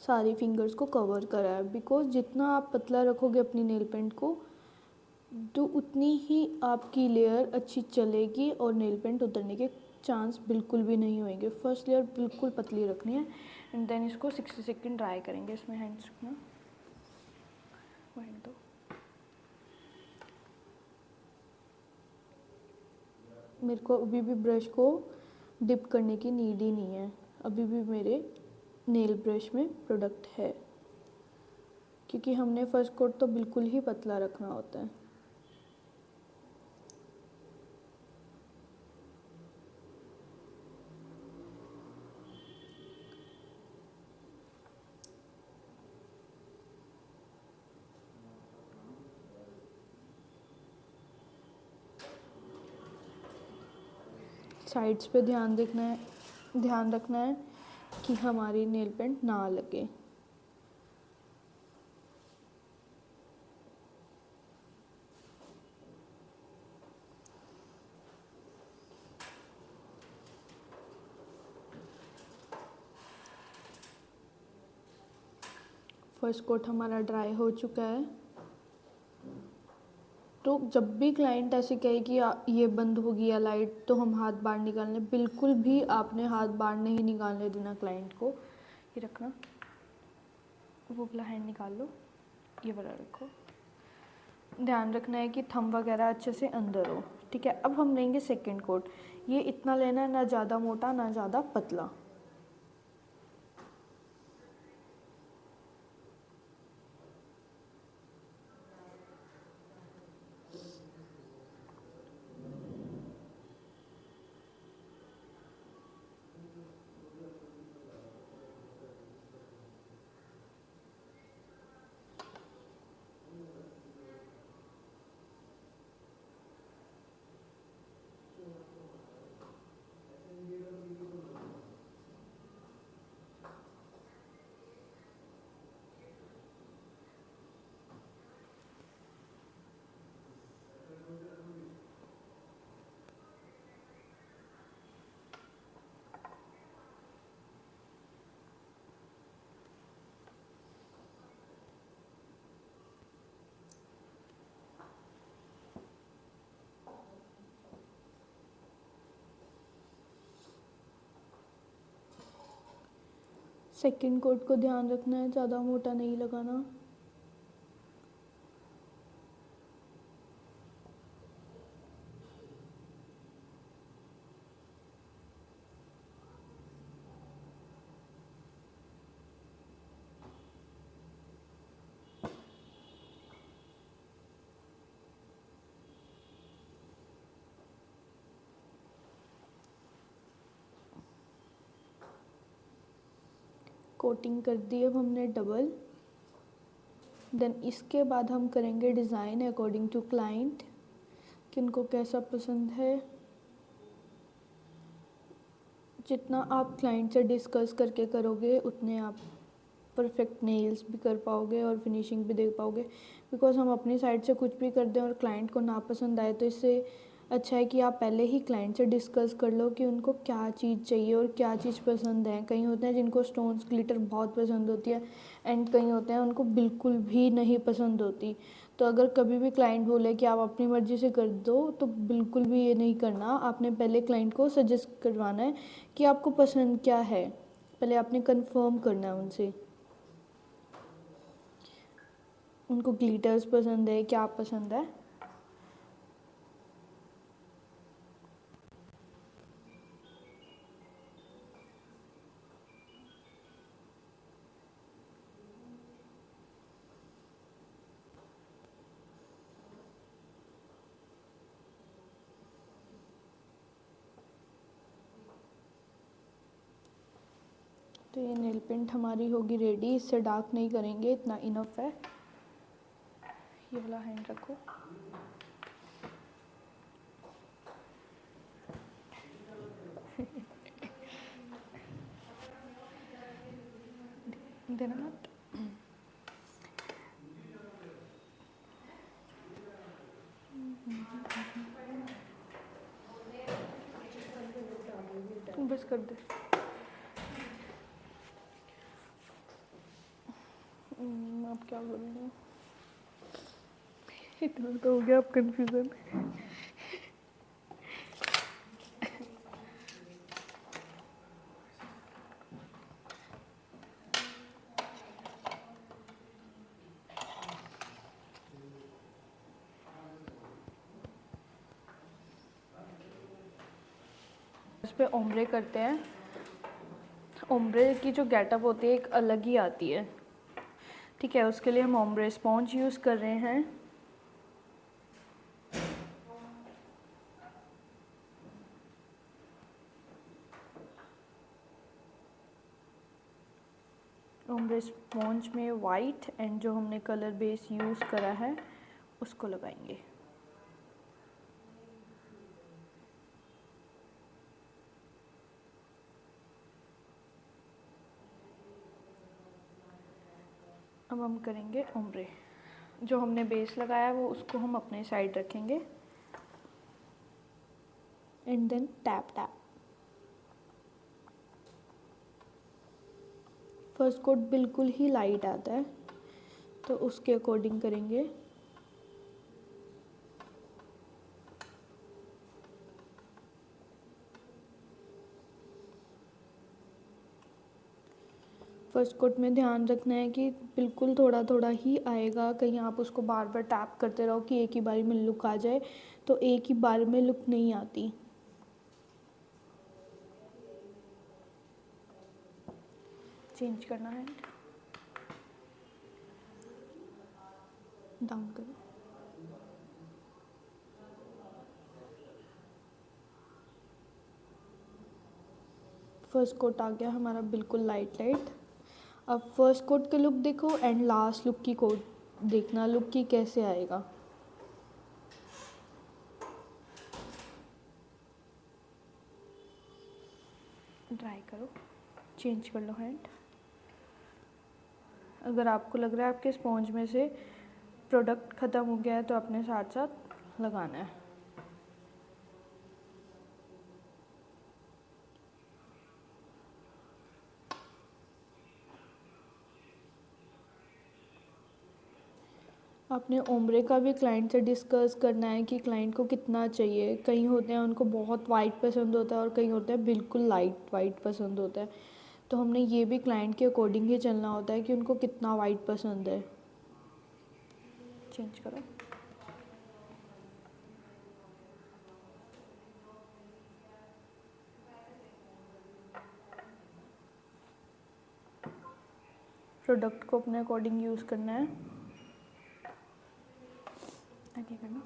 सारी फिंगर्स को कवर करा है, बिकॉज जितना आप पतला रखोगे अपनी नेल पेंट को तो उतनी ही आपकी लेयर अच्छी चलेगी और नेल पेंट उतरने के चांस बिल्कुल भी नहीं होंगे। फर्स्ट लेयर बिल्कुल पतली रखनी है एंड देन इसको 60 सेकेंड ड्राई करेंगे। इसमें हैंड्स रखना, दो। मेरे को अभी भी ब्रश को डिप करने की नीड ही नहीं है, अभी भी मेरे नेल ब्रश में प्रोडक्ट है, क्योंकि हमने फर्स्ट कोट तो बिल्कुल ही पतला रखना होता है। साइड्स पे ध्यान रखना है कि हमारी नेल पेंट ना लगे। फर्स्ट कोट हमारा ड्राई हो चुका है। तो जब भी क्लाइंट ऐसे कहे कि ये बंद हो गया लाइट तो हम हाथ बाहर निकालने, बिल्कुल भी आपने हाथ बाहर नहीं निकालने देना क्लाइंट को। ये रखना, वो वाला हैंड निकाल लो, ये वाला रखो। ध्यान रखना है कि थंब वगैरह अच्छे से अंदर हो, ठीक है। अब हम लेंगे सेकंड कोट। ये इतना लेना है, ना ज़्यादा मोटा ना ज़्यादा पतला। सेकंड कोट को ध्यान रखना है, ज़्यादा मोटा नहीं लगाना। कोटिंग कर दी अब हमने डबल। देन इसके बाद हम करेंगे डिज़ाइन अकॉर्डिंग टू क्लाइंट, किनको कैसा पसंद है। जितना आप क्लाइंट से डिस्कस करके करोगे उतने आप परफेक्ट नेल्स भी कर पाओगे और फिनिशिंग भी दे पाओगे। बिकॉज हम अपनी साइड से कुछ भी कर दें और क्लाइंट को ना पसंद आए, तो इससे अच्छा है कि आप पहले ही क्लाइंट से डिस्कस कर लो कि उनको क्या चीज़ चाहिए और क्या चीज़ पसंद है। कई होते हैं जिनको स्टोन्स ग्लिटर बहुत पसंद होती है एंड कई होते हैं उनको बिल्कुल भी नहीं पसंद होती। तो अगर कभी भी क्लाइंट बोले कि आप अपनी मर्ज़ी से कर दो, तो बिल्कुल भी ये नहीं करना। आपने पहले क्लाइंट को सजेस्ट करवाना है कि आपको पसंद क्या है, पहले आपने कंफर्म करना है उनसे। उनको ग्लिटर्स पसंद है, क्या पसंद है। तो ये नेल पेंट हमारी होगी रेडी। इससे डार्क नहीं करेंगे, इतना इनफ है। ये वाला हैंड रखो। देना मत। बस कर दे। आप क्या बोलेंगे? इतना तो हो गया आप कंफ्यूजन। इस पे ओम्ब्रे करते हैं। ओम्ब्रे की जो गेटअप होती है एक अलग ही आती है। ठीक है, उसके लिए हम ओम्ब्रे स्पॉन्ज यूज़ कर रहे हैं। ओम्ब्रे स्पॉन्ज में वाइट एंड जो हमने कलर बेस यूज़ करा है उसको लगाएंगे। अब हम करेंगे ओम्ब्रे। जो हमने बेस लगाया वो उसको हम अपने साइड रखेंगे and then tap tap. First coat बिल्कुल ही लाइट आता है तो उसके अकॉर्डिंग करेंगे। फर्स्ट कोट में ध्यान रखना है कि बिल्कुल थोड़ा थोड़ा ही आएगा। कहीं आप उसको बार बार टैप करते रहो कि एक ही बारी में लुक आ जाए, तो एक ही बार में लुक नहीं आती। चेंज करना है, डाउन करो। फर्स्ट कोट आ गया हमारा बिल्कुल लाइट लाइट। अब फर्स्ट कोट के लुक देखो एंड लास्ट लुक की कोट देखना, लुक की कैसे आएगा। ड्राई करो, चेंज कर लो हैंड। अगर आपको लग रहा है आपके स्पॉन्ज में से प्रोडक्ट ख़त्म हो गया है तो अपने साथ साथ लगाना है। आपने ओम्ब्रे का भी क्लाइंट से डिस्कस करना है कि क्लाइंट को कितना चाहिए। कई होते हैं उनको बहुत वाइट पसंद होता है और कई होते हैं बिल्कुल लाइट वाइट पसंद होता है। तो हमने ये भी क्लाइंट के अकॉर्डिंग ही चलना होता है कि उनको कितना वाइट पसंद है। चेंज करो। प्रोडक्ट को अपने अकॉर्डिंग यूज़ करना है। आगे करना।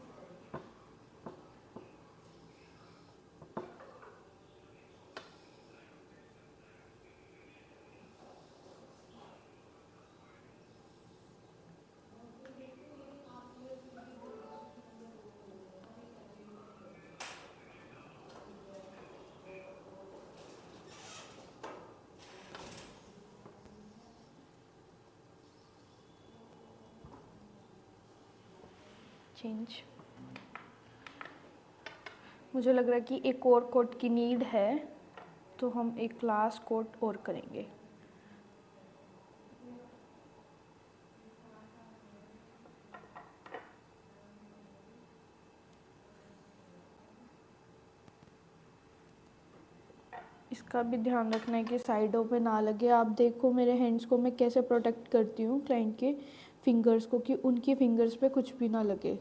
चेंज। मुझे लग रहा है कि एक और कोट की नीड है, तो हम एक लास्ट कोट और करेंगे। इसका भी ध्यान रखना है कि साइडों पे ना लगे। आप देखो मेरे हैंड्स को मैं कैसे प्रोटेक्ट करती हूँ क्लाइंट के फिंगर्स को, कि उनकी फिंगर्स पे कुछ भी ना लगे।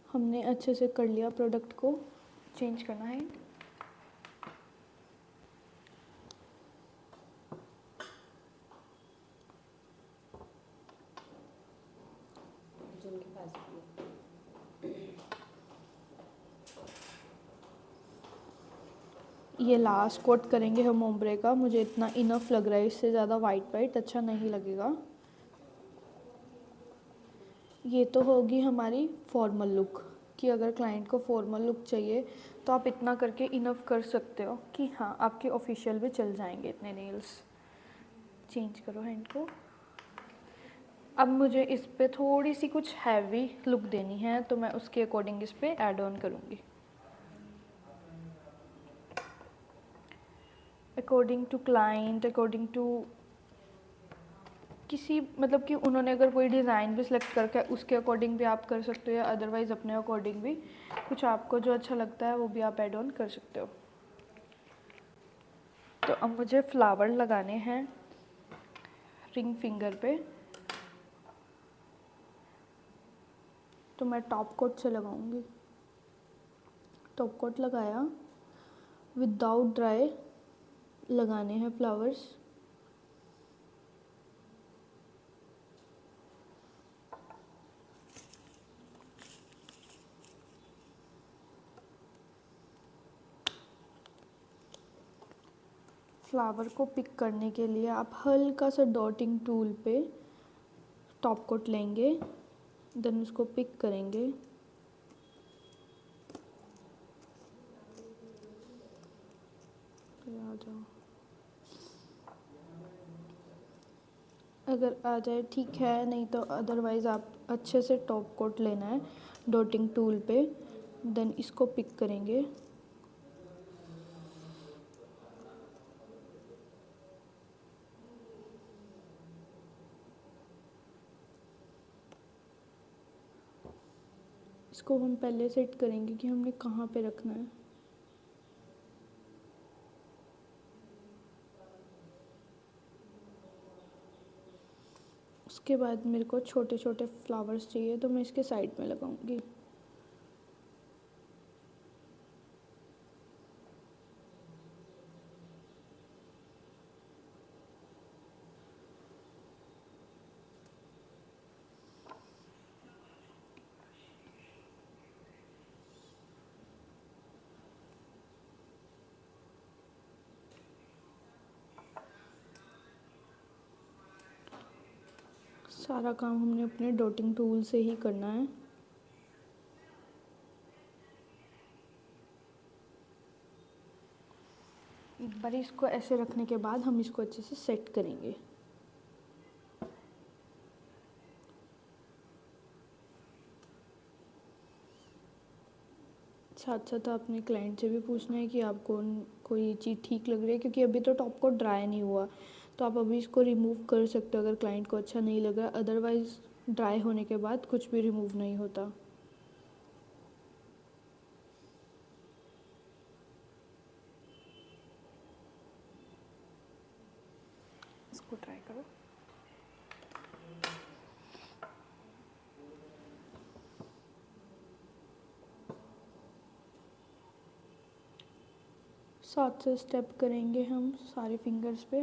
हमने अच्छे से कर लिया प्रोडक्ट को। चेंज करना है। जिनके पास भी है। ये लास्ट कोट करेंगे हम ओम्ब्रे का। मुझे इतना इनफ लग रहा है, इससे ज़्यादा वाइट वाइट अच्छा नहीं लगेगा। ये तो होगी हमारी फॉर्मल लुक, कि अगर क्लाइंट को फॉर्मल लुक चाहिए तो आप इतना करके इनफ कर सकते हो कि हाँ आपके ऑफिशियल भी चल जाएंगे इतने नेल्स। चेंज करो हैंड को। अब मुझे इस पे थोड़ी सी कुछ हैवी लुक देनी है, तो मैं उसके अकॉर्डिंग इस पे ऐड ऑन करूँगी। According to client, according to किसी, मतलब कि उन्होंने अगर कोई डिज़ाइन भी सिलेक्ट करके उसके अकॉर्डिंग भी आप कर सकते हो, या अदरवाइज़ अपने अकॉर्डिंग भी कुछ आपको जो अच्छा लगता है वो भी आप ऐड ऑन कर सकते हो। तो अब मुझे फ्लावर लगाने हैं रिंग फिंगर पे, तो मैं टॉप कोट से लगाऊंगी। टॉप कोट लगाया, विदाउट ड्राई लगाने हैं फ्लावर्स। फ्लावर को पिक करने के लिए आप हल्का सा डॉटिंग टूल पे टॉप कोट लेंगे, देन उसको पिक करेंगे। आ जाओ, अगर आ जाए ठीक है, नहीं तो अदरवाइज़ आप अच्छे से टॉप कोट लेना है डॉटिंग टूल पे, देन इसको पिक करेंगे। इसको हम पहले सेट करेंगे कि हमने कहाँ पे रखना है। उसके बाद मेरे को छोटे छोटे फ्लावर्स चाहिए, तो मैं इसके साइड में लगाऊंगी। सारा काम हमने अपने डॉटिंग टूल से ही करना है। एक बार इसको ऐसे रखने के बाद हम इसको अच्छे से सेट करेंगे। साथ साथ आपने क्लाइंट से भी पूछना है कि आपको कोई चीज़ ठीक लग रही है, क्योंकि अभी तो टॉप कोट ड्राई नहीं हुआ, तो आप अभी इसको रिमूव कर सकते हो अगर क्लाइंट को अच्छा नहीं लग रहा। अदरवाइज़ ड्राई होने के बाद कुछ भी रिमूव नहीं होता। इसको ट्राई करो। सात से स्टेप करेंगे हम सारे फिंगर्स पे।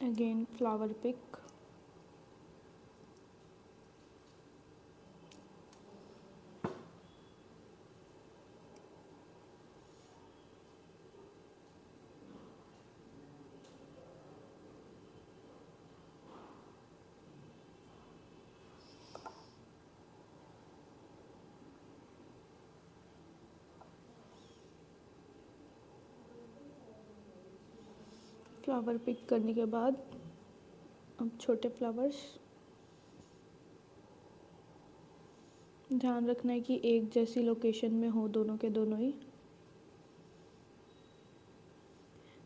Again flower pick. Flower pick करने के बाद अब छोटे फ्लावर्स। ध्यान रखना है कि एक जैसी लोकेशन में हो दोनों के दोनों ही।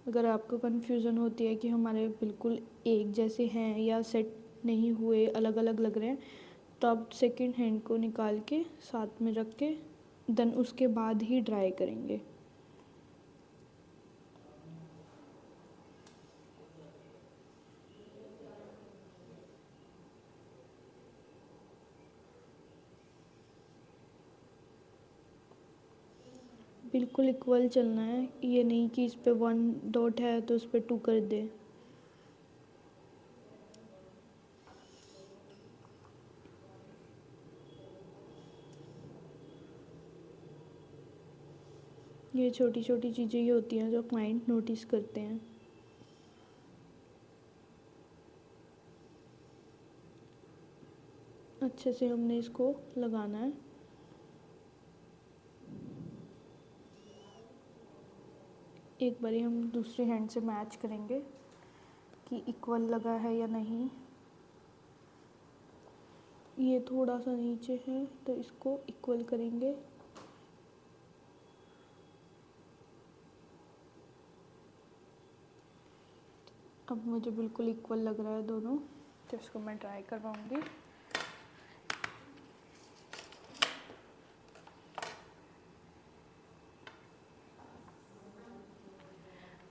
अगर आपको कन्फ्यूज़न होती है कि हमारे बिल्कुल एक जैसे हैं या सेट नहीं हुए, अलग अलग लग रहे हैं, तो आप सेकंड हैंड को निकाल के साथ में रख के देन उसके बाद ही ड्राई करेंगे। बिल्कुल इक्वल चलना है, ये नहीं कि इस पे 1 डॉट है तो उस पे 2 कर दे। ये छोटी छोटी चीज़ें ही होती हैं जो क्लाइंट नोटिस करते हैं। अच्छे से हमने इसको लगाना है। एक बारी हम दूसरी हैंड से मैच करेंगे कि इक्वल लगा है या नहीं। ये थोड़ा सा नीचे है तो इसको इक्वल करेंगे। अब मुझे बिल्कुल इक्वल लग रहा है दोनों, तो इसको मैं ट्राई करवाऊंगी।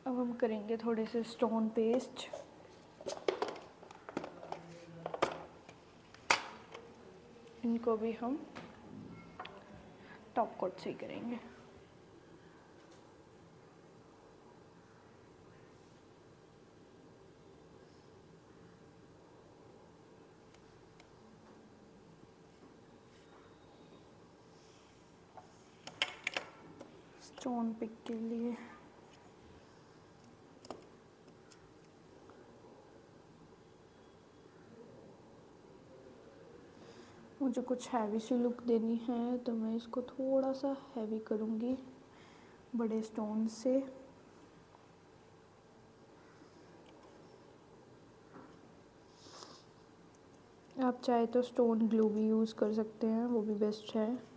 अब हम करेंगे थोड़े से स्टोन पेस्ट। इनको भी हम टॉप कोट से ही करेंगे। स्टोन पिक के लिए मुझे कुछ हैवी सी लुक देनी है, तो मैं इसको थोड़ा सा हैवी करूँगी बड़े स्टोन से। आप चाहे तो स्टोन ग्लू भी यूज़ कर सकते हैं, वो भी बेस्ट है।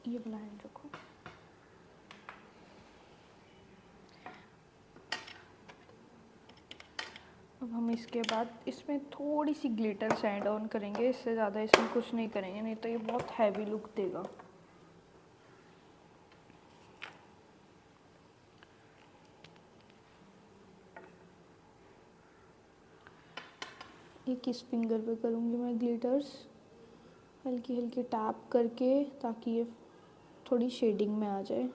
ये ब्लाइंड रखो। अब हम इसके बाद इसमें थोड़ी सी ग्लिटर ऐड ऑन करेंगे, इससे ज़्यादा इसमें कुछ नहीं करेंगे, नहीं तो ये बहुत हैवी लुक देगा। ये किस फिंगर पे करूँगी मैं ग्लिटर्स, हल्की हल्की टैप करके, ताकि ये थोड़ी शेडिंग में आ जाए।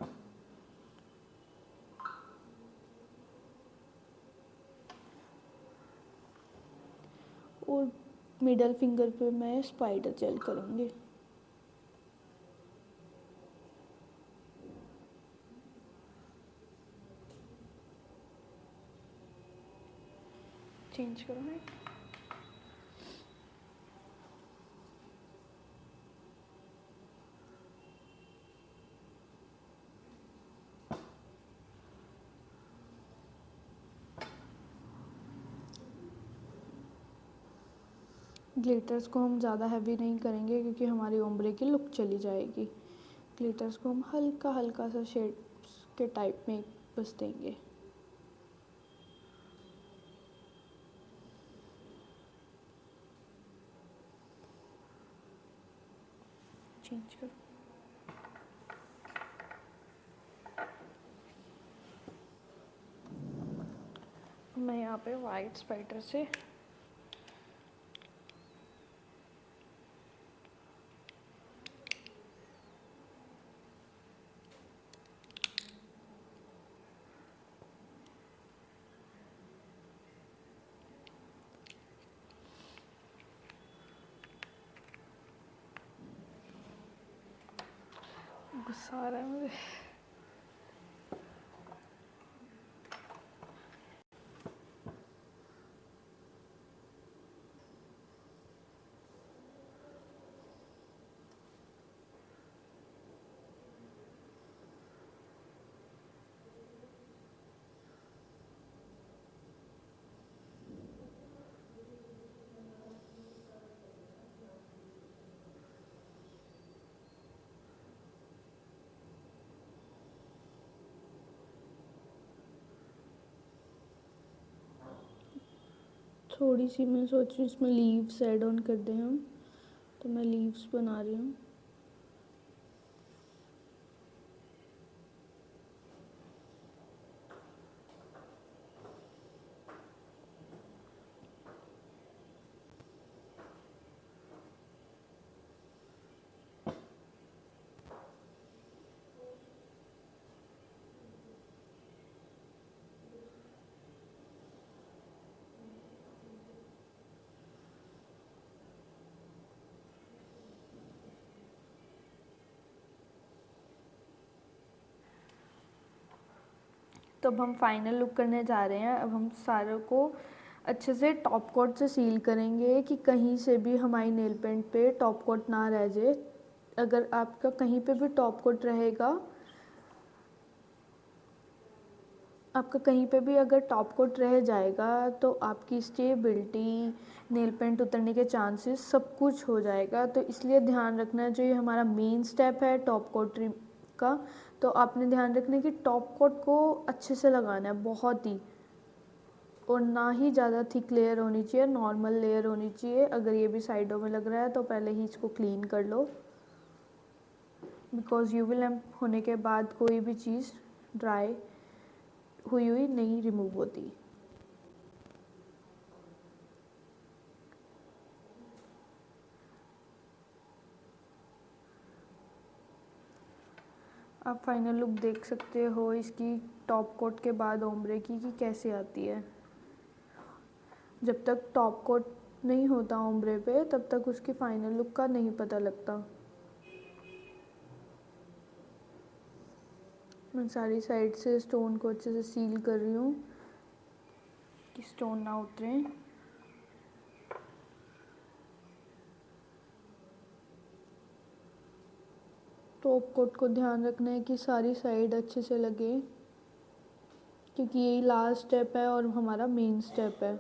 और मिडल फिंगर पे मैं स्पाइडर जेल करूँगी। चेंज करो है। ग्लिटर्स को हम ज़्यादा हैवी नहीं करेंगे क्योंकि हमारी ओम्ब्रे की लुक चली जाएगी। ग्लिटर्स को हम हल्का हल्का सा शेड के टाइप में बस देंगे। चेंज करो। मैं यहाँ पे वाइट स्पाइडर से गुस्सा आ रहा है मुझे। थोड़ी सी मैं सोच रही हूँ इसमें लीव्स ऐड ऑन कर दें हम, तो मैं लीव्स बना रही हूँ। तो अब हम फाइनल लुक करने जा रहे हैं। अब हम सारों को अच्छे से टॉप कोट से सील करेंगे कि कहीं से भी हमारी नेल पेंट पे टॉप कोट ना रह जाए। अगर आपका कहीं पे भी टॉप कोट रहेगा, आपका कहीं पे भी अगर टॉप कोट रह जाएगा तो आपकी स्टेबिलिटी, नेल पेंट उतरने के चांसेस सब कुछ हो जाएगा। तो इसलिए ध्यान रखना है, जो ये हमारा मेन स्टेप है टॉप कोट का, तो आपने ध्यान रखना है कि टॉप कोट को अच्छे से लगाना है बहुत ही, और ना ही ज़्यादा थिक लेयर होनी चाहिए, नॉर्मल लेयर होनी चाहिए। अगर ये भी साइडों में लग रहा है तो पहले ही इसको क्लीन कर लो, बिकॉज यूवी लैम्प होने के बाद कोई भी चीज़ ड्राई हुई हुई नहीं रिमूव होती। आप फाइनल लुक देख सकते हो इसकी टॉप कोट के बाद ओम्ब्रे की कि कैसे आती है। जब तक टॉप कोट नहीं होता ओम्ब्रे पे तब तक उसकी फाइनल लुक का नहीं पता लगता। मैं सारी साइड से स्टोन को अच्छे से सील कर रही हूँ कि स्टोन ना उतरे। टॉप कोट को ध्यान रखना है कि सारी साइड अच्छे से लगे, क्योंकि यही लास्ट स्टेप है और हमारा मेन स्टेप है।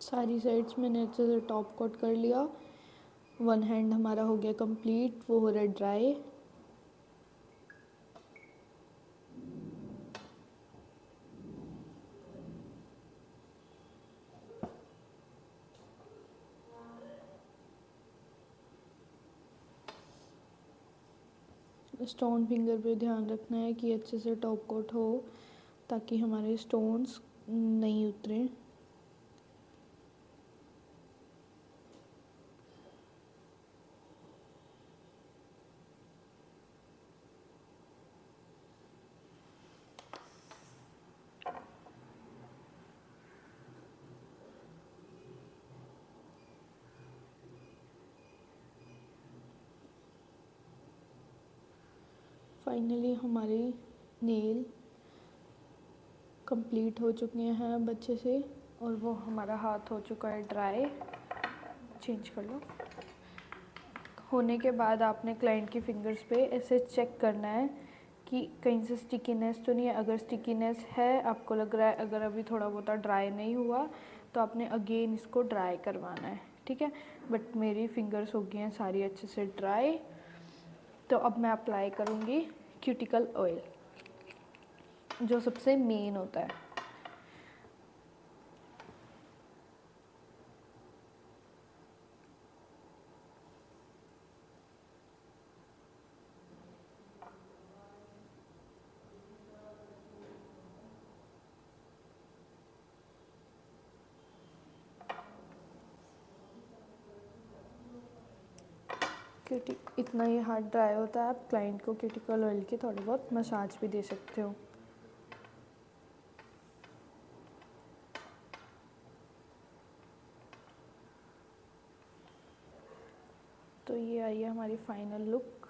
सारी साइड्स मैंने अच्छे से टॉप कोट कर लिया। वन हैंड हमारा हो गया कंप्लीट, वो हो रहा है ड्राई। स्टोन फिंगर पे ध्यान रखना है कि अच्छे से टॉप कोट हो ताकि हमारे स्टोन्स नहीं उतरे। फाइनली हमारी नेल कंप्लीट हो चुके हैं अब अच्छे से, और वो हमारा हाथ हो चुका है ड्राई। चेंज कर लो। होने के बाद आपने क्लाइंट की फिंगर्स पे ऐसे चेक करना है कि कहीं से स्टिकीनेस तो नहीं है। अगर स्टिकीनेस है, आपको लग रहा है अगर अभी थोड़ा बहुत ड्राई नहीं हुआ, तो आपने अगेन इसको ड्राई करवाना है, ठीक है। बट मेरी फिंगर्स हो गई हैं सारी अच्छे से ड्राई। तो अब मैं अप्लाई करूँगी क्यूटिकल ऑयल, जो सबसे मेन होता है। इतना ही हाथ ड्राई होता है, आप क्लाइंट को क्यूटिकल ऑयल की थोड़ी बहुत मसाज भी दे सकते हो। तो ये आई है हमारी फाइनल लुक।